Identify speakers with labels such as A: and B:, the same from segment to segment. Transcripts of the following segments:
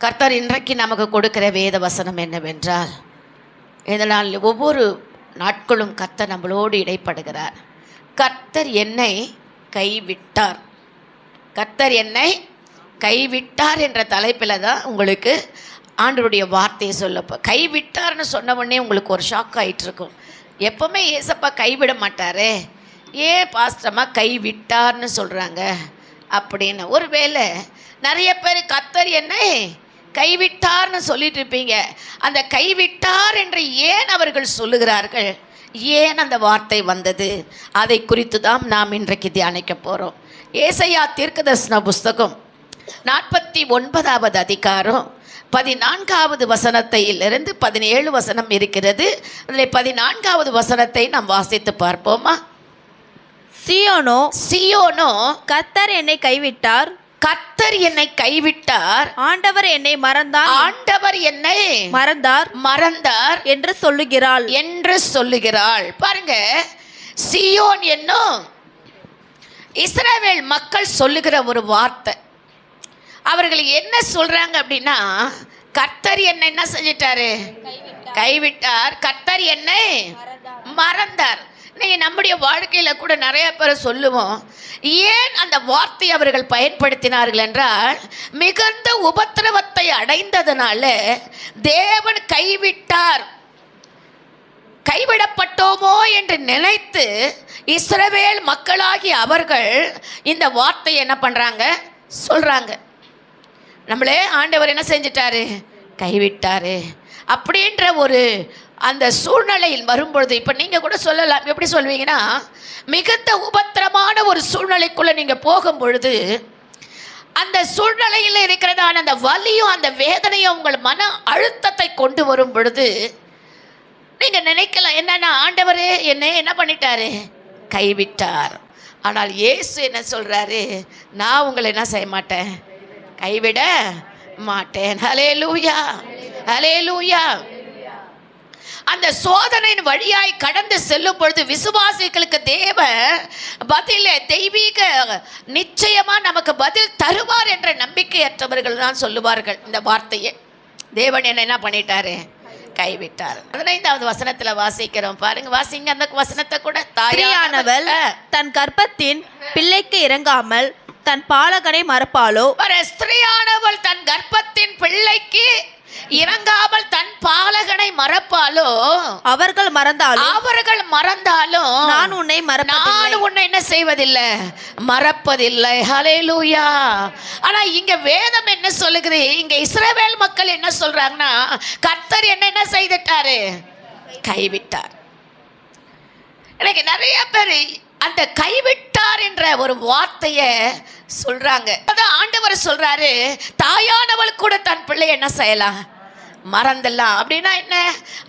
A: கர்த்தர் இன்றைக்கு நமக்கு கொடுக்கிற வேத வசனம் என்னவென்றால், இதனால் ஒவ்வொரு நாட்களும் கர்த்தர் நம்மளோடு இடைப்படுகிறார். கர்த்தர் என்னை கைவிட்டார், கர்த்தர் என்னை கைவிட்டார் என்ற தலைப்பில் தான் உங்களுக்கு ஆண்டவருடைய வார்த்தையை சொல்லப்போ. கைவிட்டார்னு சொன்ன உடனே உங்களுக்கு ஒரு ஷாக் ஆகிட்டுருக்கும். எப்போவுமே ஏசப்பா கைவிட மாட்டாரே, ஏன் பாஸ்டம்மா கைவிட்டார்னு சொல்கிறாங்க அப்படின்னு. ஒருவேளை நிறைய பேர் கர்த்தர் என்னை கைவிட்டார்னு சொல்லிட்டு இருப்பீங்க. அந்த கைவிட்டார் என்று ஏன் அவர்கள் சொல்லுகிறார்கள், ஏன் அந்த வார்த்தை வந்தது, அதை குறித்து தான் நாம் இன்றைக்கு தியானிக்க போகிறோம். ஏசாயா தீர்க்கதரிசன புஸ்தகம் 49வது அதிகாரம் 14வது வசனத்திலிருந்து 17 வசனம் இருக்கிறது. அதில் 14வது வசனத்தை நாம் வாசித்து பார்ப்போமா?
B: சீயோனோ கர்த்தர் என்னை கைவிட்டார்,
A: கர்த்தர் என்னை கைவிட்டார்,
B: ஆண்டவர் என்னை மறந்தார்,
A: ஆண்டவர் என்னை மறந்தார்
B: என்று சொல்லுகிறாள்.
A: பாருங்க, சீயோன் என்னும் இஸ்ரவேல் மக்கள் சொல்லுகிற ஒரு வார்த்தை. அவர்கள் என்ன சொல்றாங்க அப்படின்னா, கர்த்தர் என்னை என்ன செஞ்சிட்டாரு, கைவிட்டார், கர்த்தர் என்னை மறந்தார். நீங்கள் நம்முடைய வாழ்க்கையில் கூட நிறைய பேர் சொல்லுவோம். ஏன் அந்த வார்த்தை அவர்கள் பயன்படுத்தினார்கள் என்றால், மிகுந்த உபத்திரவத்தை அடைந்ததனால தேவன் கைவிட்டார், கைவிடப்பட்டோமோ என்று நினைத்து இஸ்ரவேல் மக்களாகி அவர்கள் இந்த வார்த்தையை என்ன பண்ணுறாங்க, சொல்கிறாங்க. நம்மளே ஆண்டவர் என்ன செஞ்சிட்டாரு, கைவிட்டாரு அப்படின்ற ஒரு அந்த சூழ்நிலையில் வரும்பொழுது, இப்போ நீங்கள் கூட சொல்லலாம். எப்படி சொல்வீங்கன்னா, மிகுந்த உபத்திரமான ஒரு சூழ்நிலைக்குள்ளே நீங்கள் போகும் பொழுது, அந்த சூழ்நிலையில் இருக்கிறதான அந்த வலியும் அந்த வேதனையும் உங்கள் மன அழுத்தத்தை கொண்டு வரும் பொழுது நீங்கள் நினைக்கலாம், என்னன்னா ஆண்டவரே என்னை என்ன பண்ணிட்டாரு, கைவிட்டார். ஆனால் இயேசு என்ன சொல்கிறாரு, நான் உங்களை என்ன செய்ய மாட்டேன், கைவிட மாட்டேன். ஹல்லேலூயா, ஹல்லேலூயா. அந்த சோதனையின் வழியாய் கடந்து செல்லும் பொழுது விசுவாசிகளுக்கு தெய்வீக நிச்சயமா நமக்கு பதில் தருவார் என்ற நம்பிக்கையற்றவர்கள் தான் சொல்லுவார்கள் இந்த வார்த்தையை. தேவன் என்ன பண்ணிட்டாரு, கைவிட்டார். 15வது வசனத்துல வாசிக்கிறோம் பாருங்க, வாசிங்க அந்த வசனத்தை கூட.
B: தாயானவள் தன் கர்ப்பத்தின் பிள்ளைக்கு இறங்காமல் தன் பாலகனை மறப்பாளோ?
A: ஸ்திரீயானவள் தன் கர்ப்பத்தின் பிள்ளைக்கு இறங்காமல் தன் பாலகனை மறப்பாலோ?
B: அவர்கள் மறந்தாலும் நான்
A: உன்னை என்ன செய்வதில்லை, மறப்பதில்லை. ஹல்லேலூயா. ஆனா இங்க வேதம் என்ன சொல்லுகிறது, இங்க இஸ்ரவேல் மக்கள் என்ன சொல்றாங்கன்னா, கர்த்தர் என்ன செய்துட்டாரு, கைவிட்டார். எனக்கு நிறைய பேர் அந்த கைவிட்டார் என்ற ஒரு வார்த்தையை சொல்றாங்க. அதான் ஆண்டவர் சொல்றாரு, தாயானவள் கூட தன் பிள்ளை என்ன செய்யலாம், மறந்துடலாம். அப்படின்னா என்ன,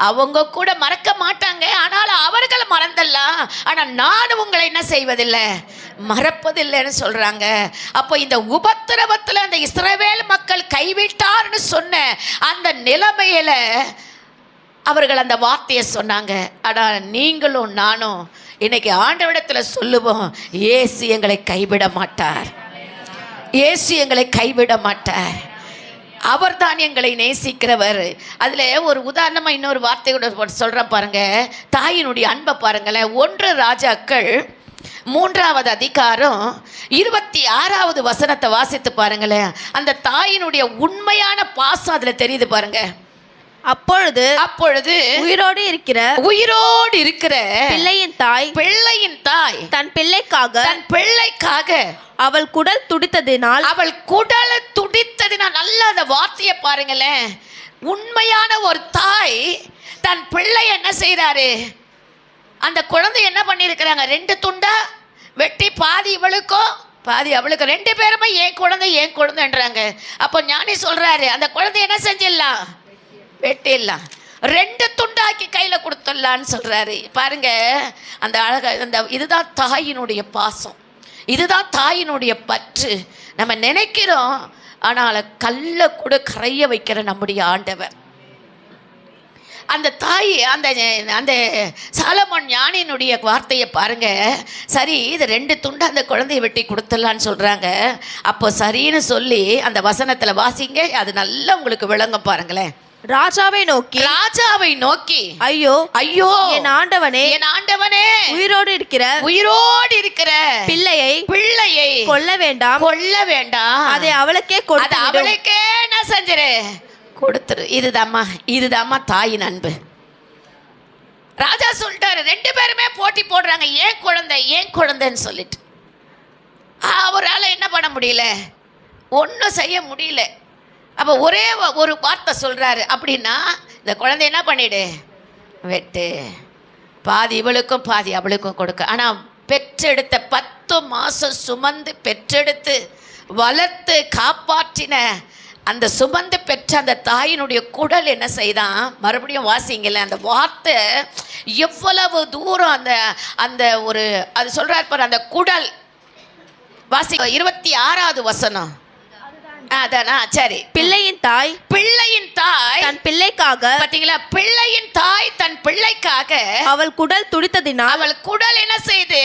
A: அவங்க கூட மறக்க மாட்டாங்க, ஆனால் அவர்கள் மறந்துடலாம், ஆனால் நான் உங்களை என்ன செய்வதில்லை, மறப்பதில்லைன்னு சொல்றாங்க. அப்போ இந்த உபத்திரவத்தில் அந்த இஸ்ரவேல் மக்கள் கைவிட்டார்னு சொன்ன அந்த நிலைமையில அவர்கள் அந்த வார்த்தையை சொன்னாங்க. ஆனால் நீங்களும் நானும் இன்னைக்கு ஆண்டவரிடத்தில் சொல்லுவோம், இயேசு எங்களை கைவிட மாட்டார், இயேசு எங்களை கைவிட மாட்டார், அவர்தான் எங்களை நேசிக்கிறவர். அதில் ஒரு உதாரணமாக இன்னொரு வார்த்தை கூட சொல்கிறேன் பாருங்க. தாயினுடைய அன்பை பாருங்களேன். 1 ராஜாக்கள் 3வது அதிகாரம் 26வது வசனத்தை வாசித்து பாருங்களேன். அந்த தாயினுடைய உண்மையான பாசம் அதில் தெரியுது பாருங்க. அப்பொழுது உயிரோடு இருக்கிற பிள்ளையின் தாய் தன் பிள்ளைக்காக அவள் குடல் துடித்ததினால் நல்ல அந்த வார்த்தையை பாருங்களேன். உண்மையான ஒரு தாய் தன் பிள்ளை என்ன செய்றாரு, அந்த குழந்தை என்ன பண்ணியிருக்கிறாங்க, 2 துண்டா வெட்டி பாதி இவளுக்கும் பாதி அவளுக்கு, 2 பேருமே ஏன் குழந்தைன்றாங்க. அப்போ ஞானி சொல்றாரு, அந்த குழந்தை என்ன செஞ்சிடலாம், வெட்டிடலாம், 2 துண்டாக்கி கையில் கொடுத்துடலான்னு சொல்றாரு. பாருங்க அந்த அழக, இதுதான் தாயினுடைய பாசம், இதுதான் தாயினுடைய பற்று. நம்ம நினைக்கிறோம், ஆனால் கல்லை கூட கரைய வைக்கிற நம்முடைய ஆண்டவர். அந்த தாய் அந்த அந்த சாலமோன் ஞானியினுடைய வார்த்தையை பாருங்க. சரி, இது 2 துண்டு அந்த குழந்தையை வெட்டி கொடுத்துடலான்னு சொல்றாங்க. அப்போ சரின்னு சொல்லி அந்த வசனத்துல வாசிங்க, அது நல்லா உங்களுக்கு விளங்கும் பாருங்களேன்.
B: ராஜாவை நோக்கி
A: ஐயோ ஐயோ
B: என் ஆண்டவனே உயிரோடு இருக்கிற பிள்ளையை கொல்ல வேண்டாம் அதை அவளுக்கே
A: நான் செஞ்சிரு கொடுத்துரு. இதுதாம்மா தாயின் அன்பு. ராஜா சொல்லிட்டாரு. 2 பேருமே போட்டி போடுறாங்க, ஏன் குழந்தைன்னு சொல்லிட்டு. அவரால் என்ன பண்ண முடியல, ஒன்றும் செய்ய முடியல. அப்போ ஒரே ஒரு வார்த்தை சொல்றாரு, அப்படின்னா இந்த குழந்தை என்ன பண்ணிடு, வெட்டு, பாதி இவளுக்கும் பாதி அவளுக்கும் கொடுக்க. ஆனால் பெற்றெடுத்த 10 மாதம் சுமந்து பெற்றெடுத்து வளர்த்து காப்பாற்றின அந்த சுமந்து பெற்ற அந்த தாயினுடைய குடல் என்ன செய்தான், மறுபடியும் வாசிங்கல அந்த வார்த்தை எவ்வளவு தூரம் அந்த அந்த ஒரு அது சொல்றாரு பாரு, அந்த குடல் வாசி 26வது வசனம். அதானா, சரி.
B: பிள்ளையின் தாய்
A: தன் பிள்ளைக்காக, பாத்தீங்களா, பிள்ளையின் தாய் தன் பிள்ளைக்காக
B: அவள் குடல் துடித்ததினால்,
A: அவள் குடல் என்ன செய்து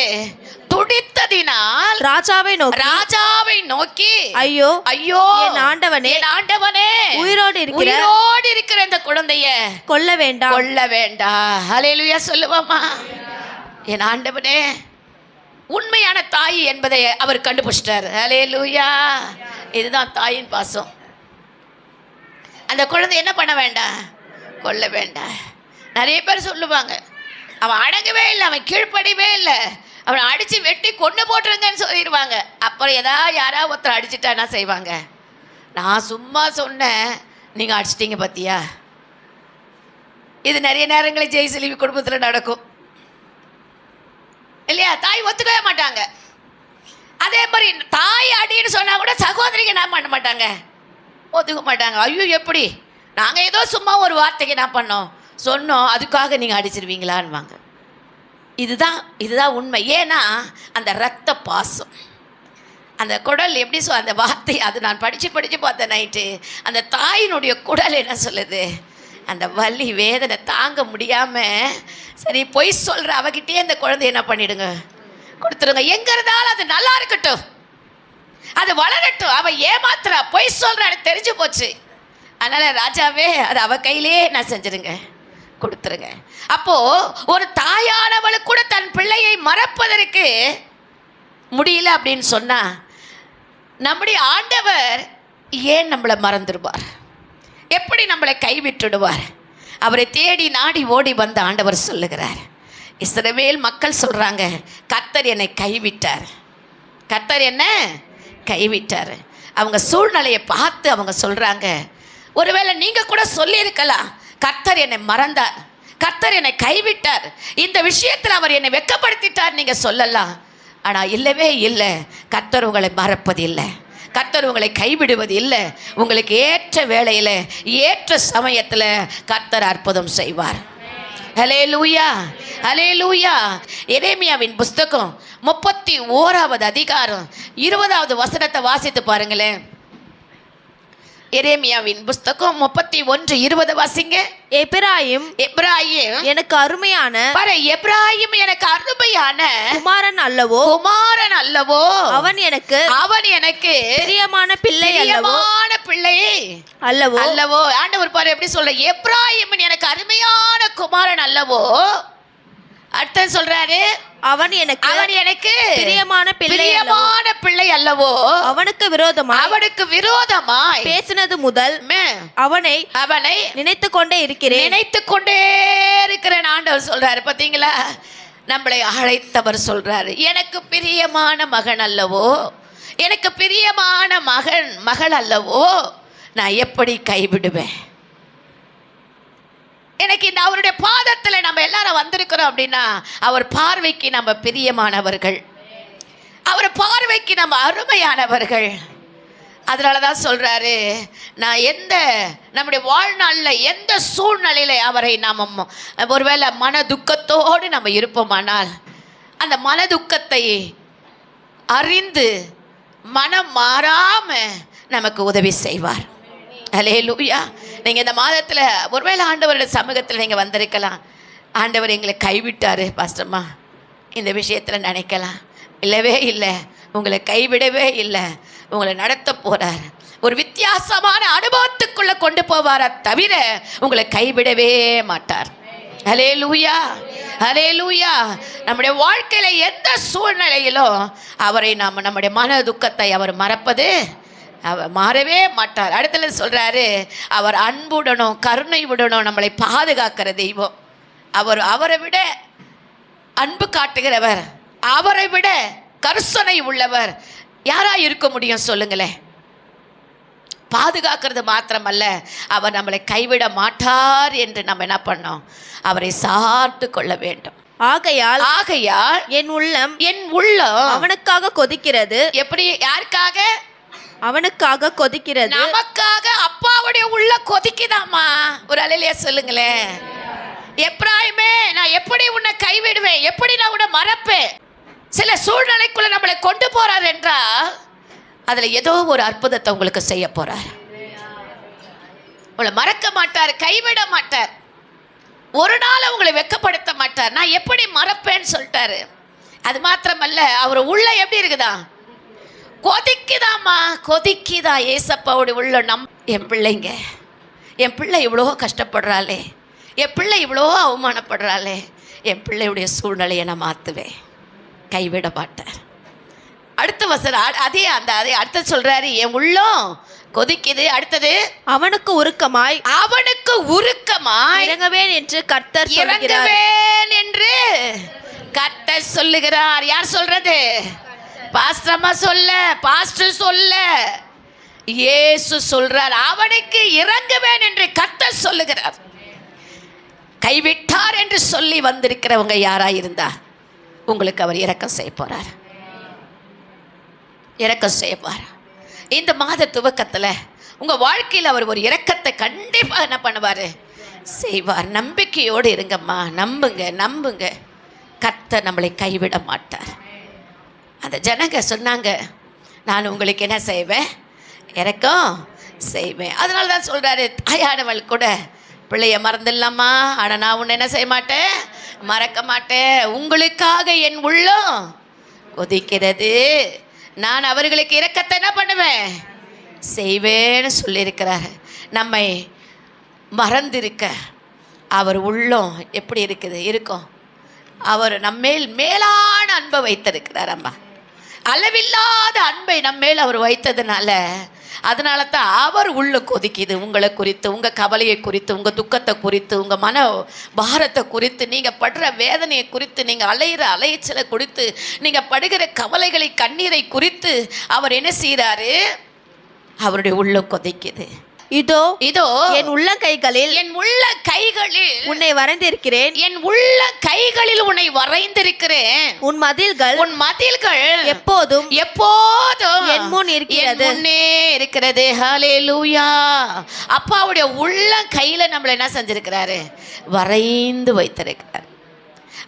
A: துடித்ததினால்
B: ராஜாவை
A: நோக்கி
B: ஐயோ
A: என் ஆண்டவனே உயிரோடு இருக்கிற இந்த குழந்தைய
B: கொல்ல வேண்டாம்.
A: ஹல்லேலூயா சொல்லுவாமா. என் ஆண்டவனே, உண்மையான தாய் என்பதை அவர் கண்டுபிடிச்சிட்டார். ஹல்லேலூயா. இதுதான் தாயின் பாசம். அந்த குழந்தை என்ன பண்ண வேண்டாம், கொல்ல வேண்டாம். நிறைய பேர் சொல்லுவாங்க, அவன் அடங்கவே இல்லை, அவன் கீழ்ப்படிவே இல்லை, அவனை அடித்து வெட்டி கொண்டு போட்டுருங்கன்னு சொல்லிடுவாங்க. அப்புறம் யாராவது ஒருத்தர் அடிச்சுட்டா என்ன செய்வாங்க, நான் சும்மா சொன்னேன், நீங்கள் அடிச்சிட்டிங்க பார்த்தியா. இது நிறைய நேரங்களில் ஜெயசெல்வி குடும்பத்தில் நடக்கும் இல்லையா. தாய் ஒத்துக்கவே மாட்டாங்க. அதே மாதிரி தாய் அடின்னு சொன்னால் கூட சகோதரிக்கு என்ன பண்ண மாட்டாங்க, ஒத்துக்க மாட்டாங்க. ஐயோ எப்படி, நாங்கள் ஏதோ சும்மா ஒரு வார்த்தைக்கு என்ன சொன்னோம், அதுக்காக நீங்கள் அடிச்சிருவீங்களான்வாங்க. இதுதான் உண்மை. ஏன்னா அந்த இரத்த பாசம், அந்த குடல் எப்படி அந்த வார்த்தை, அது நான் படித்து பார்த்தேன் நைட்டு. அந்த தாயினுடைய குடல் என்ன சொல்லுது, அந்த வலி வேதனை தாங்க முடியாமல், சரி பொய் சொல்கிற அவகிட்டே அந்த குழந்தை என்ன பண்ணிடுங்க, கொடுத்துருங்க. எங்கே இருந்தாலும் அது நல்லா இருக்கட்டும், அது வளரட்டும். அவள் ஏமாத்துறா, பொய் சொல்கிறா, எனக்கு தெரிஞ்சு போச்சு. அதனால் ராஜாவே, அது அவள் கையிலே நான் செஞ்சிருங்க, கொடுத்துருங்க. அப்போது ஒரு தாயானவளுக்கு கூட தன் பிள்ளையை மறப்பதற்கு முடியல அப்படின்னு சொன்னால், நம்முடைய ஆண்டவர் ஏன் நம்மளை மறந்துடுவார், எப்படி நம்மளை கைவிட்டுடுவார்? அவரை தேடி நாடி ஓடி வந்த ஆண்டவர் சொல்லுகிறார். இஸ்ரவேல் மக்கள் சொல்கிறாங்க, கர்த்தர் என்னை கைவிட்டார், கர்த்தர் என்ன கைவிட்டார். அவங்க சூழ்நிலையை பார்த்து அவங்க சொல்கிறாங்க, ஒருவேளை நீங்கள் கூட சொல்லியிருக்கலாம், கர்த்தர் என்னை மறந்தார், கர்த்தர் என்னை கைவிட்டார், இந்த விஷயத்தில் அவர் என்னை வெட்கப்படுத்திட்டார் நீங்கள் சொல்லலாம். ஆனால் இல்லவே இல்லை, கர்த்தர் உங்களை மறப்பதில்லை, கர்த்தர் உங்களை கைவிடுவது இல்லை. உங்களுக்கு ஏற்ற வேளையில் ஏற்ற சமயத்தில் கர்த்தர் அற்புதம் செய்வார். ஹல்லேலூயா, ஹல்லேலூயா. எரேமியாவின் புஸ்தகம் 31வது அதிகாரம் 20வது வசனத்தை வாசித்து பாருங்களேன். எரேமியாவின் புஸ்தகம் 31:20 வாசிங்க. எப்ராயிம்
B: எனக்கு அருமையான
A: எப்ராயிம் எனக்கு அருமையான
B: குமாரன் அல்லவோ, அவன் எனக்கு பிரியமான பிள்ளை அல்லவோ.
A: ஆண்டவர் பாரு எப்படி சொல்ற, எப்ராயிம் எனக்கு அருமையான குமாரன் அல்லவோ. அடுத்து சொல்றாரு,
B: அவன் எனக்கு பிரியமான
A: பிள்ளை அல்லவோ.
B: அவனுக்கு விரோதமாய் பேசினது முதல் அவனை நினைத்துக் கொண்டே இருக்கிறேன்
A: ஆண்டவர் சொல்றாரு. பாத்தீங்களா, நம்மளை அழைத்தவர் சொல்றாரு, எனக்கு பிரியமான மகன் அல்லவோ, எனக்கு பிரியமான மகள் அல்லவோ, நான் எப்படி கைவிடுவேன்? எனக்கு இந்த அவருடைய பாதத்தில் நம்ம எல்லாரும் வந்திருக்கிறோம் அப்படின்னா, அவர் பார்வைக்கு நம்ம பிரியமானவர்கள், அவர் பார்வைக்கு நம்ம அருமையானவர்கள். அதனால தான் சொல்கிறாரு, நான் நம்முடைய வாழ்நாளில் எந்த சூழ்நிலையில் அவரை நாம் ஒருவேளை மன துக்கத்தோடு நம்ம இருப்போமானால், அந்த மன துக்கத்தை அறிந்து மனம் மாறாமல் நமக்கு உதவி செய்வார். ஹல்லேலூயா. நீங்க இந்த மாதத்துல ஒருவேளை ஆண்டவருடைய சமூகத்தில் நீங்க வந்திருக்கலாம். ஆண்டவர் எங்களை கைவிட்டாரு பாஸ்டர்மா, இந்த விஷயத்துல நினைக்கலாம். இல்லவே இல்லை, உங்களை கைவிடவே இல்லை, உங்களை நடத்த போறார். ஒரு வித்தியாசமான அனுபவத்துக்குள்ள கொண்டு போவாரா தவிர உங்களை கைவிடவே மாட்டார். ஹல்லேலூயா, ஹல்லேலூயா. நம்முடைய வாழ்க்கையில எந்த சூழ்நிலையிலும் அவரை நாம் நம்முடைய மன துக்கத்தை அவர் மறப்பது, அவர் மாறவே மாட்டார். அடுத்தது சொல்றாரு, அவர் அன்புடனும் கருணையுடனும் நம்மளை பாதுகாக்கிற தெய்வம். அவரை விட அன்பு காட்டுகிறவர், அவரை விட கருணை உள்ளவர் யாரா இருக்க முடியும் சொல்லுங்களேன்? பாதுகாக்கிறது மாத்திரமல்ல, அவர் நம்மளை கைவிட மாட்டார் என்று நம்ம என்ன பண்ணோம்? அவரை சார்ந்து கொள்ள வேண்டும்.
B: ஆகையால் என் உள்ளம் அவனுக்காக கொதிக்கிறது.
A: எப்படி? யாருக்காக?
B: அவனுக்காக கொதிக்கிறது.
A: நமக்காக அப்பாவுடைய உள்ள கொதிக்குதாமா? ஒரு அல்லேலூயா சொல்லுங்களேன். எப்ராயிமே, நான் எப்படி உன்னை கைவிடுவேன்? எப்படி நான் உன்னை மறப்பேன்? சில சூழ்நிலைக்குள்ள நம்மளை கொண்டு போறார் என்றால் அதுல ஏதோ ஒரு அற்புதத்தை உங்களுக்கு செய்ய போறார். உங்களை மறக்க மாட்டார், கைவிட மாட்டார், ஒரு நாள் உங்களை வெட்கப்படுத்த மாட்டார். நான் எப்படி மறப்பேன்னு சொல்லிட்டாரு. அது மாத்திரமல்ல, அவர் உள்ள எப்படி இருக்குதா? கொதிக்குதாமா, கொதிக்குதா. ஏசப்பாவுடைய உள்ள என் பிள்ளைங்க, என் பிள்ளை இவ்வளோ கஷ்டப்படுறாளே, என் பிள்ளை இவ்வளோ அவமானப்படுறாளே, என் பிள்ளையுடைய சூழ்நிலையை நான் மாற்றுவேன், கைவிட மாட்டார். அடுத்த வசனம் அதே அடுத்த சொல்றாரு, என் உள்ளம் கொதிக்குது. அடுத்தது, அவனுக்கு உருக்கமாய்
B: இறங்குவேன் என்று கர்த்தர்
A: சொல்லுகிறார். யார் சொல்றது? பாஸ்டர்மா சொல்ல, பாஸ்டர் சொல்ல, இயேசு சொல்றார். அவனுக்கு இறங்குவேன் என்று கர்த்தர் சொல்லுகிறார். கைவிட்டார் என்று சொல்லி வந்திருக்கிறவங்க யாரா இருந்தா உங்களுக்கு அவர் இரக்கம் செய்ய போறார், இரக்கம் செய்வார். இந்த மாத துவக்கத்தில் உங்கள் வாழ்க்கையில் அவர் ஒரு இரக்கத்தை கண்டிப்பாக என்ன பண்ணுவார்? செய்வார். நம்பிக்கையோடு இருங்கம்மா, நம்புங்க. கர்த்தர் நம்மளை கைவிட மாட்டார். அந்த ஜனங்க சொன்னாங்க, நான் உங்களுக்கு என்ன செய்வேன்? இரக்கம் செய்வேன். அதனால தான் சொல்கிறாரு, தாயானவள் கூட பிள்ளைய மறந்துடலாமா, ஆனால் நான் உன்னை என்ன செய்ய மாட்டேன்? மறக்க மாட்டேன். உங்களுக்காக என் உள்ளம் கொதிக்கிறது, நான் அவர்களுக்கு இரக்கத்தை என்ன பண்ணுவேன்? செய்வேன்னு சொல்லியிருக்கிறார். நம்மை மறந்திருக்க அவர் உள்ளம் எப்படி இருக்கும்? அவர் நம்மேல் மேலான அன்பை வைத்திருக்கிறார். அம்மா, அளவில்லாத அன்பை நம்மேல் அவர் வைத்ததுனால, அதனால தான் அவர் உள்ள கொதிக்குது. உங்களை குறித்து, உங்கள் கவலையை குறித்து, உங்கள் துக்கத்தை குறித்து, உங்கள் மன பாரத்தை குறித்து, நீங்கள் படுற வேதனையை குறித்து, நீங்கள் அலையிற அலைச்சலை குறித்து, நீங்கள் படுகிற கவலைகளை கண்ணீரை குறித்து அவர் என்ன செய்கிறாரு? அவருடைய உள்ள கொதிக்குது.
B: இதோ என் உள்ள கைகளில்
A: உன்னை வரைந்திருக்கிறேன், என் உள்ள கைகளில் உன்னை வரைந்திருக்கிறேன். உன் மதில்கள் எப்போதும் என் முன் இருக்கிறது. ஹல்லேலூயா. அப்பாவுடைய உள்ள கையில நம்மளை என்ன செஞ்சிருக்கிறாரு? வரைந்து வைத்திருக்கிறார்.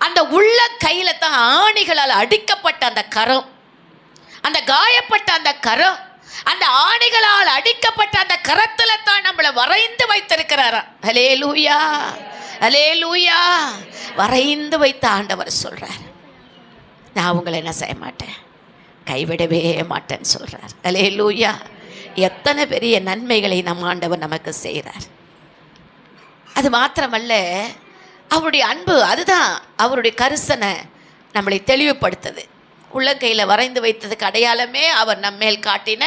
A: அந்த உள்ள கையில தான் ஆணிகளால் அடிக்கப்பட்ட அந்த கரம், அந்த காயப்பட்ட அந்த கரம், அந்த ஆணிகளால் அடிக்கப்பட்ட அந்த கரத்துல தான் நம்மளை வரைந்து வைத்திருக்கிறாரா. ஹல்லேலூயா, ஹல்லேலூயா. வரைந்து வைத்த ஆண்டவர் சொல்றார், நான் உங்களை என்ன செய்ய மாட்டேன்? கைவிடவே மாட்டேன்னு சொல்றார். ஹல்லேலூயா. எத்தனை பெரிய நன்மைகளை நம் ஆண்டவர் நமக்கு செய்கிறார். அது மாத்திரமல்ல, அவருடைய அன்பு, அதுதான் அவருடைய கரிசனை நம்மளை தெளிவுபடுத்துது. உள்ளங்கையில் வரைந்து வைத்ததுக்கு அடையாளமே அவர் நம்மேல் காட்டின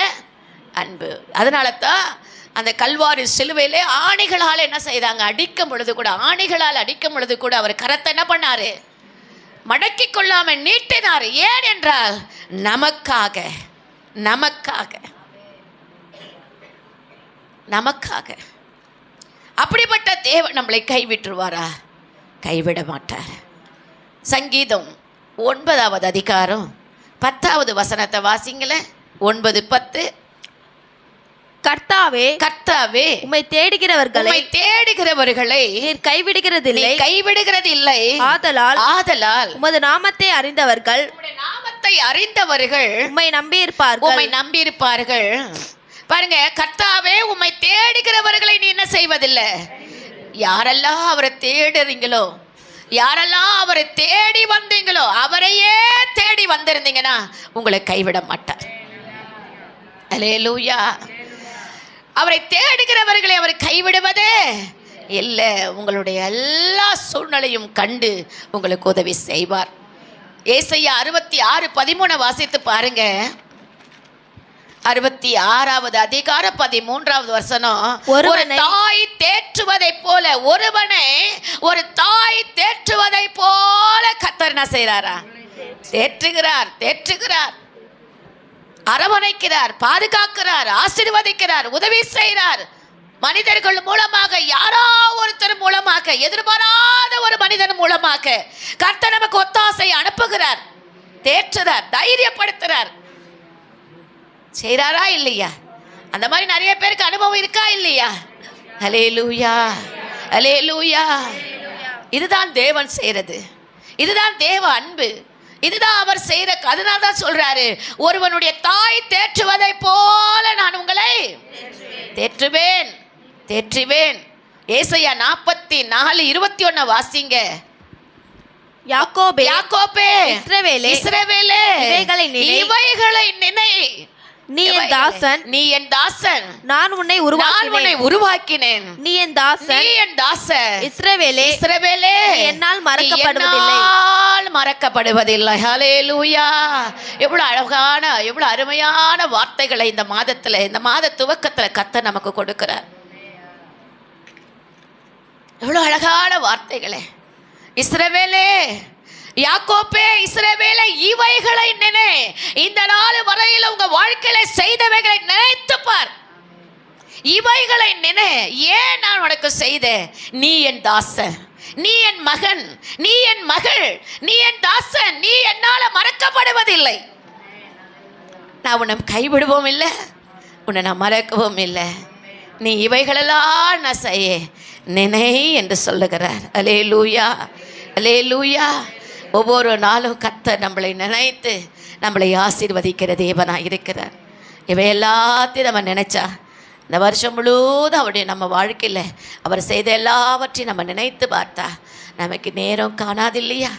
A: அன்பு. அதனால தான் அந்த கல்வாரி சிலுவையிலே ஆணிகளால் என்ன செய்தாங்க? அடிக்கும் பொழுது கூட, ஆணிகளால் அடிக்கும் பொழுது கூட அவர் கரத்தை என்ன பண்ணாரு? மடக்கி கொள்ளாமல் நீட்டினார். ஏன் என்றால் நமக்காக அப்படிப்பட்ட தேவன் நம்மளை கைவிட்டுருவாரா? கைவிட மாட்டார். சங்கீதம் 9வது அதிகாரம் 10வது வசனத்தை வாசிங்கள. 9:10. கர்த்தாவே
B: உம்மை தேடுகிறவர்களை
A: நீர் கைவிடுகிறது இல்லை. ஆதலால்
B: உமது நாமத்தை அறிந்தவர்கள்
A: உம்மை நம்பியிருப்பார்கள். பாருங்க, கர்த்தாவே உம்மை தேடுகிறவர்களை நீ என்ன செய்வதில்லை. யாரெல்லாம் அவரை தேடுறீங்களோ, யாரெல்லாம் அவரை தேடி வந்தீங்களோ, அவரையே தேடி வந்திருந்தீங்கன்னா உங்களை கைவிட மாட்டார். அல்லேலூயா. அவரை தேடுகிறவர்களை அவர் கைவிடுவதே இல்லை. உங்களுடைய எல்லா சூழ்நிலையும் கண்டு உங்களுக்கு உதவி செய்வார். ஏசாயா 66:13 வாசித்து பாருங்க. 66வது அதிகாரம் 13வது வசனம். ஒரு தாய் தேற்றுவதை போல, ஒருவனை ஒரு தாய் தேற்றுவதை போல கர்த்தர் என்ன செய்றாரா? தேற்றுகிறார், தேற்றுகிறார், அரவணைக்கிறார், பாதுகாக்கிறார், ஆசீர்வதிக்கிறார், உதவி செய்கிறார். மனிதர்கள் மூலமாக, யாரோ ஒருத்தர் மூலமாக, எதிர்பாராத ஒரு மனிதன் மூலமாக கர்த்தர் நமக்கு ஒத்தாசை அனுப்புகிறார், தேற்றுறார், தைரியப்படுத்துறார். செய்றாரா இல்லையா? அந்த மாதிரி நிறைய பேருக்கு அனுபவம் இருக்கா இல்லையா? அல்லேலூயா, அல்லேலூயா. இதுதான் தேவன் செய்யறது, இதுதான் தேவ அன்பு, இதுதான் அவர் செய்யற. அதனால தான் சொல்றாரு, ஒருவனுடைய தாய் தேற்றுவதை போல நான் உங்களை தேற்றுவேன், தேற்றுவேன். ஏசாயா 44:21 வாசிங்க.
B: யாக்கோபே,
A: யாக்கோபே,
B: இஸ்ரவேலே,
A: இஸ்ரவேலே, இவைகளை நினை.
B: நீ என் தாசன்,
A: நீ என் தாசன்,
B: நான் உன்னை
A: உருவாக்கினேன்.
B: நீ என் தாசன்,
A: நீ என் தாசன்.
B: இஸ்ரவேலே,
A: இஸ்ரவேலே,
B: என்னால் மறக்கப்படுவதில்லை,
A: மறக்கப்படுவதில்லை. ஹல்லேலூயா. எவ்வளவு அழகான, எவ்வளவு அருமையான வார்த்தைகளை இந்த மாதத்துல, இந்த மாத துவக்கத்துல கர்த்தர் நமக்கு கொடுக்கிறார். எவ்வளவு அழகான வார்த்தைகளே. இஸ்ரவேலே, யாக்கோபே, இஸ்ரவேலே, இவைகளை நினை. இந்த நாள் வரையில் உங்க வாழ்க்கையில செய்தவைகளை நினைத்து பார். இவைகளை நினை. ஏன் நான் உனக்கு செய்தேன்? நீ என் தாசன், நீ என் மகன், நீ என் மகள், நீ என் தாசன், நீ என்னால மறக்கப்படுவதில்லை. நான் உன்னை கைவிடுவோம் இல்லை, உன்னை நான் மறக்கவும் இல்லை. நீ இவைகளெல்லாம் நான் செய்ய நினை என்று சொல்லுகிறார். அல்லேலூயா, அல்லேலூயா. ஒவ்வொரு நாளும் கர்த்தர் நம்மளை நினைத்து நம்மளை ஆசீர்வதிக்கிற தேவனாக இருக்கிறார். இவை எல்லாத்தையும் நம்ம நினைச்சா இந்த வருஷம் முழுவதும் அவருடைய நம்ம வாழ்க்கையில் அவர் செய்த எல்லாவற்றையும் நம்ம நினைத்து பார்த்தா நமக்கு நேரம் காணாதில்லையா,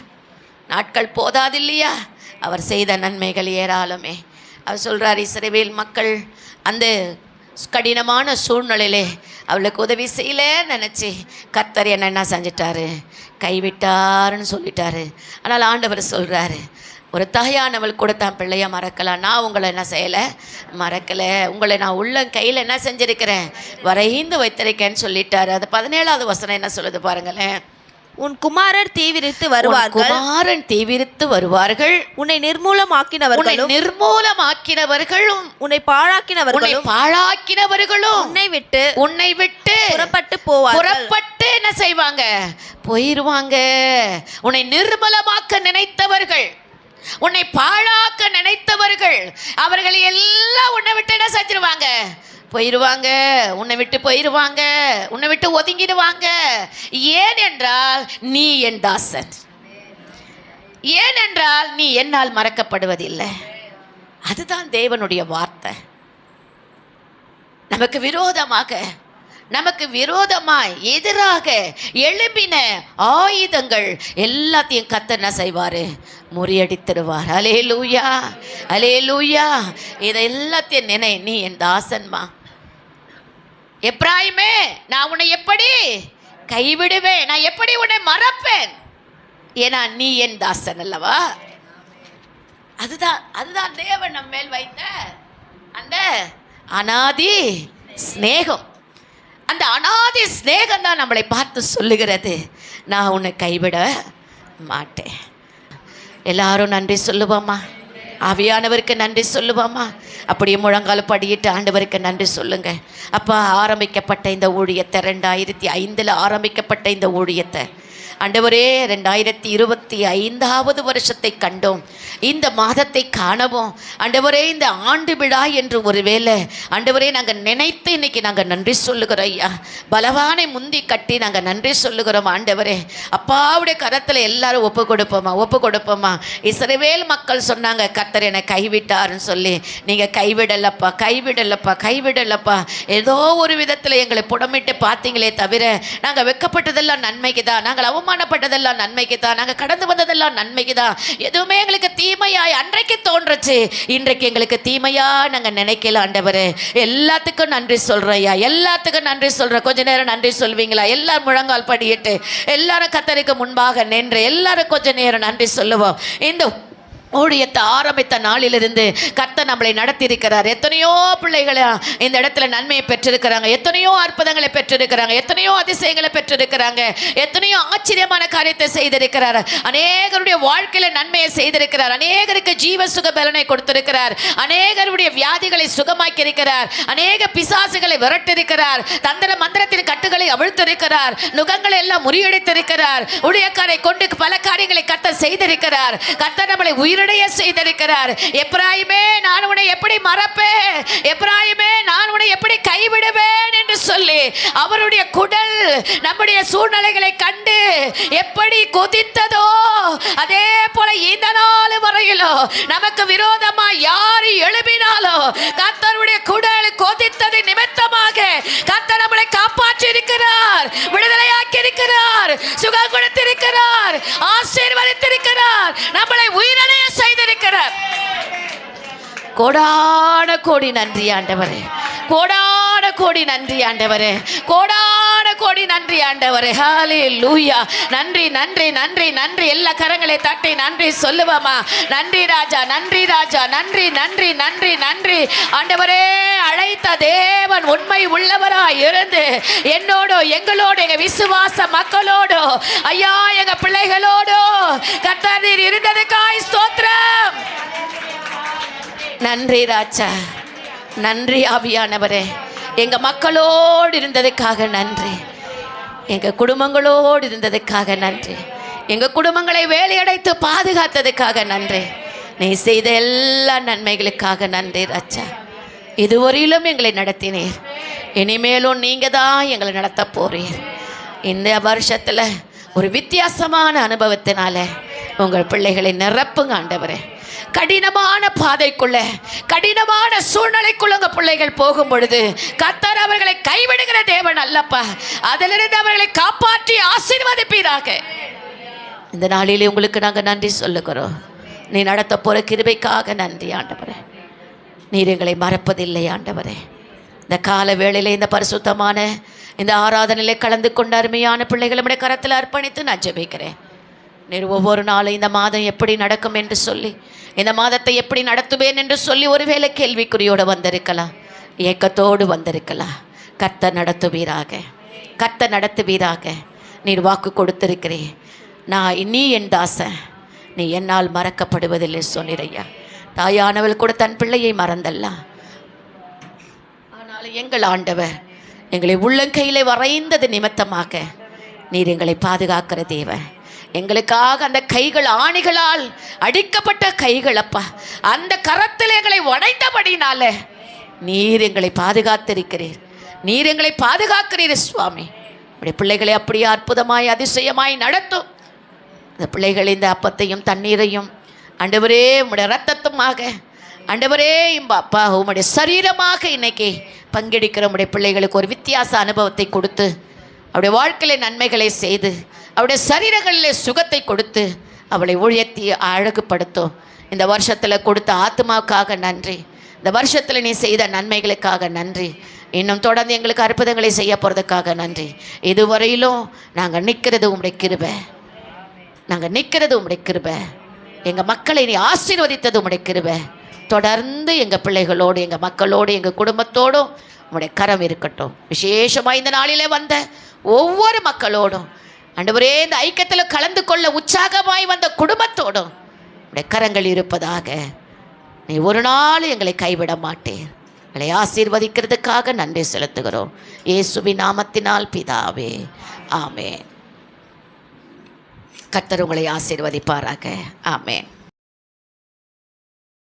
A: நாட்கள் போதாதில்லையா? அவர் செய்த நன்மைகள் ஏராளமே. அவர் சொல்கிறார், இஸ்ரவேல் மக்கள் அந்த கடினமான சூழ்நிலையிலே அவளுக்கு உதவி செய்யலன்னு நினச்சி கர்த்தர் என்ன செஞ்சிட்டாரு? கைவிட்டாருன்னு சொல்லிட்டாரு. ஆனால் ஆண்டவர் சொல்கிறாரு, ஒரு தாயானவள் கூட தான் பிள்ளைய மறக்கலாம், நான் உங்களை என்ன செய்யலை, மறக்கலை. உங்களை நான் உள்ள கையில் என்ன செஞ்சிருக்கிறேன், வரைந்து வைத்திருக்கேன்னு சொல்லிட்டாரு. அது 17வது வசனம் என்ன சொல்லுது பாருங்களேன்.
B: உன் குமாரர் தீவிரித்து வருவார்கள்,
A: குமாரன் தீவிரித்து வருவார்கள்.
B: உன்னை நிர்மூலமாக்கினவர்களும்,
A: நிர்மூலமாக்கினவர்களும்,
B: உன்னை பாழாக்கினவர்களும், உன்னை விட்டு புறப்பட்டு போவார்கள்.
A: புறப்பட்டு என்ன செய்வாங்க? போயிருவாங்க. உன்னை நிர்மூலமாக்க நினைத்தவர்கள், உன்னை பாழாக்க நினைத்தவர்கள், அவர்கள் எல்லாம் உன்னை விட்டு என்ன செஞ்சிருவாங்க? போயிடுவாங்க. உன்னை விட்டு போயிடுவாங்க, உன்னை விட்டு ஒதுங்கிடுவாங்க. ஏனென்றால் நீ என் தாசன், ஏனென்றால் நீ என்னால் மறக்கப்படுவதில்லை. அதுதான் தேவனுடைய வார்த்தை. நமக்கு விரோதமாய் எதிராக எழும்பின ஆயுதங்கள் எல்லாத்தையும் கர்த்தர் என்ன செய்வாரு? முறியடித்திடுவார். அல்லேலூயா, அல்லேலூயா. இதை எல்லாத்தையும் நினை, நீ என் தாசன்மா. எப்ராயிமே, நான் உன்னை எப்படி கைவிடுவேன்? நான் எப்படி உன்னை மறப்பேன்? ஏன்னா நீ என் தாசன் அல்லவா? அதுதான் தேவன் நம்ம மேல் வைத்த அந்த அநாதி ஸ்நேகம். அந்த அநாதி ஸ்நேகம் தான் நம்மளை பார்த்து சொல்லுகிறது, நான் உன்னை கைவிட மாட்டேன். எல்லாரும் நன்றி சொல்லுவோமா? ஆவியானவருக்கு நன்றி சொல்லுவோமா? அப்படியே முழங்கால் படியிட்டு ஆண்டவருக்கு நன்றி சொல்லுங்க. அப்பா, ஆரம்பிக்கப்பட்ட இந்த ஊழியத்தை 2005 ஆரம்பிக்கப்பட்ட இந்த ஊழியத்தை ஆண்டவரே 2025வது வருஷத்தை கண்டோம், இந்த மாதத்தை காணவும் ஆண்டவரே இந்த ஆண்டு விழா என்று ஒருவேளை ஆண்டவரே நாங்கள் நினைத்து இன்னைக்கு நாங்கள் நன்றி சொல்லுகிறோம் ஐயா. பலவானை முந்தி கட்டி நாங்கள் நன்றி சொல்லுகிறோம் ஆண்டவரே. அப்பாவுடைய கரத்தில் எல்லாரும் ஒப்பு கொடுப்போமா. இஸ்ரவேல் மக்கள் சொன்னாங்க கர்த்தர் என்னை கைவிட்டாருன்னு சொல்லி. நீங்கள் கைவிடலப்பா. ஏதோ ஒரு விதத்தில் எங்களை புடமிட்டு பார்த்தீங்களே தவிர நாங்கள் வெக்கப்பட்டதெல்லாம் நன்மைக்கு தான், நாங்கள் அவமானப்பட்டதெல்லாம் நன்மைக்கு தான், நாங்கள் கடந்து வந்ததெல்லாம் நன்மைக்கு தான். எதுவுமே எங்களுக்கு தீமையாய் அன்றைக்கு தோன்றுச்சு, இன்றைக்கு எங்களுக்கு தீமையா நாங்கள் நினைக்கல ஆண்டவரே. எல்லாத்துக்கும் நன்றி சொல்கிறோம் ஐயா, எல்லாத்துக்கும் நன்றி சொல்கிறோம். கொஞ்ச நேரம் நன்றி சொல்வீங்களா? எல்லாரும் முழங்கால் படியிட்டு எல்லாரும் கர்த்தருக்கு முன்பாக நின்று எல்லாரும் கொஞ்ச நேரம் நன்றி சொல்லுவோம். இந்த ஊழியத்தை ஆரம்பித்த நாளிலிருந்து கர்த்தர் நம்மளை நடத்தியிருக்கிறார். எத்தனையோ பிள்ளைகளை இந்த இடத்துல நன்மையை பெற்றிருக்கிறாங்க, எத்தனையோ அற்புதங்களை பெற்றிருக்கிறாங்க, எத்தனையோ அதிசயங்களை பெற்றிருக்கிறாங்க, எத்தனையோ ஆச்சரியமான காரியத்தை செய்திருக்கிறார். அநேகருடைய வாழ்க்கையில் நன்மையை செய்திருக்கிறார், அநேகருக்கு ஜீவ சுக பலனை கொடுத்திருக்கிறார், அநேகருடைய வியாதிகளை சுகமாக்கி இருக்கிறார், அநேக பிசாசுகளை விரட்டிருக்கிறார், தந்திர மந்திரத்தின் கட்டுகளை அவிழ்த்திருக்கிறார், நுகங்களை எல்லாம் முறியடித்திருக்கிறார், ஊழியக்காரை கொண்டு பல காரியங்களை கர்த்தர் செய்திருக்கிறார். கர்த்தர் நம்மளை உயிரிழைய செய்திருக்கிறார். எப்ராயிமே நான் உன்னை எப்படி மறப்பேன், எப்ராயிமே நான் உன்னை எப்படி கைவிடுவேன் என்று சொல்லி அவருடைய குடல் நம்முடைய சூழ்நிலைகளை கண்டு எப்படி கொதித்ததோ அதே போல இந்த நாள் வரையிலோ நமக்கு விரோதமா யார் எழுப்பினாலோ கர்த்தருடைய குடல் கொதித்தது நிமித்தமாக கர்த்தர் நம்மளை காப்பாற்றி இருக்கிறார், விடுதலையாக்கி இருக்கிறார், சுகம் கொடுத்திருக்கிறார், ஆசீர்வதித்திருக்கிறார், நம்மளை உயிரிழைய செய்திருக்கிறார். கோடான கோடி நன்றி ஆண்டவரே, கோடான கோடி நன்றி ஆண்டவரே, கோடான கோடி நன்றி ஆண்டவரே. ஹல்லேலூயா. நன்றி நன்றி நன்றி நன்றி. எல்லா கரங்களை தட்டி நன்றி சொல்லுவோமா? நன்றி ராஜா, நன்றி ராஜா, நன்றி நன்றி நன்றி நன்றி ஆண்டவரே. அழைத்த தேவன் உண்மை உள்ளவராய் இருந்து என்னோடு எங்களோடு எங்க விசுவாச மக்களோடு ஐயா எங்க பிள்ளைகளோடு கர்த்தர் நீர் இருந்ததுக்காய் ஸ்தோத்திரம். நன்றி ராஜா, நன்றி ஆவியானவரே. எங்க மக்களோடு இருந்ததுக்காக நன்றி, எங்க குடும்பங்களோடு இருந்ததுக்காக நன்றி, எங்க குடும்பங்களை வேலையடைத்து பாதுகாத்ததுக்காக நன்றி, நீ செய்த எல்லா நன்மைகளுக்காக நன்றி ராஜா. இதுவரையிலும் எங்களை நடத்தினீர், இனிமேலும் நீங்க தான் எங்களை நடத்த போறீர். இந்த வருஷத்துல ஒரு வித்தியாசமான அனுபவத்தினால உங்கள் பிள்ளைகளை நிரப்புங்க ஆண்டவரே. கடினமான பாதைக்குள்ள கடினமான சூழ்நிலைக்குள்ள உங்க பிள்ளைகள் போகும் பொழுது கர்த்தர் அவர்களை கைவிடுகிற தேவன் அல்லப்பா, அதிலிருந்து அவர்களை காப்பாற்றி ஆசீர்வதிப்பீராக. இந்த நாளிலே உங்களுக்கு நாங்கள் நன்றி சொல்லுகிறோம். நீ நடத்த போற கிருபைக்காக நன்றி ஆண்டவரே. நீர் எங்களை மறப்பதில்லை ஆண்டவரே. இந்த கால வேளையிலே இந்த பரிசுத்தமான இந்த ஆராதனையிலே கலந்து கொண்ட அருமையான பிள்ளைகளை நம்முடைய கரத்தில் அர்ப்பணித்து நான் ஜெபிக்கிறேன். நீர் ஒவ்வொரு நாளும் இந்த மாதம் எப்படி நடக்கும் என்று சொல்லி, இந்த மாதத்தை எப்படி நடத்துவேன் என்று சொல்லி ஒருவேளை கேள்விக்குறியோடு வந்திருக்கலாம், ஏக்கத்தோடு வந்திருக்கலாம். கர்த்தர் நடத்துவீராக. நீர் வாக்கு கொடுத்திருக்கிறேன், நீ என் தாசன், நீ என்னால் மறக்கப்படுவதில்லை சொன்னிரையா. தாயானவள் கூட தன் பிள்ளையை மறந்தல்லாம், ஆனால் எங்கள் ஆண்டவர் எங்களை உள்ளங்கையிலே வரைந்தது நிமித்தமாக நீர் எங்களை பாதுகாக்கிற தேவன். எங்களுக்காக அந்த கைகள் ஆணிகளால் அடிக்கப்பட்ட கைகள் அப்பா, அந்த கரத்தில் எங்களை உடைந்தபடினால நீர் எங்களை பாதுகாத்திருக்கிறீர், நீர் எங்களை பாதுகாக்கிறீர் சுவாமி. உடைய பிள்ளைகளை அப்படியே அற்புதமாய் அதிசயமாய் நடத்தும். இந்த பிள்ளைகள் இந்த அப்பத்தையும் தண்ணீரையும் ஆண்டவரே உம்முடைய இரத்தத்துமாக ஆண்டவரே அப்பா உம்முடைய சரீரமாக இன்னைக்கு பங்கெடுக்கிற உம்முடைய பிள்ளைகளுக்கு ஒரு வித்தியாச அனுபவத்தை கொடுத்து அவருடைய வாழ்க்கையில் நன்மைகளை செய்து அவருடைய சரீரங்களில் சுகத்தை கொடுத்து அவளை உயர்த்தி அழகுபடுத்தும். இந்த வருஷத்தில் கொடுத்த ஆத்மாவுக்காக நன்றி, இந்த வருஷத்தில் நீ செய்த நன்மைகளுக்காக நன்றி, இன்னும் தொடர்ந்து எங்களுக்கு அற்புதங்களை செய்ய போகிறதுக்காக நன்றி. இதுவரையிலும் நாங்கள் நிற்கிறது உம்முடைய கிருபை, எங்கள் மக்களை நீ ஆசீர்வதித்தது உம்முடைய கிருபை. தொடர்ந்து எங்கள் பிள்ளைகளோடு எங்கள் மக்களோடு எங்கள் குடும்பத்தோடும் உம்முடைய கரம் இருக்கட்டும். விசேஷமாக இந்த நாளிலே வந்த ஒவ்வொரு மக்களோடும் ஆண்டவரே இந்த ஐக்கியத்தில் கலந்து கொள்ள உற்சாகமாய் வந்த குடும்பத்தோடும் உடைய கரங்கள் இருப்பதாக. நீ ஒரு நாள் எங்களை கைவிட மாட்டேன். எங்களை ஆசீர்வதிக்கிறதுக்காக நன்றி செலுத்துகிறோம். இயேசுவின் நாமத்தினால் பிதாவே, ஆமென். கர்த்தர் உங்களை ஆசீர்வதிப்பாராக. ஆமென்.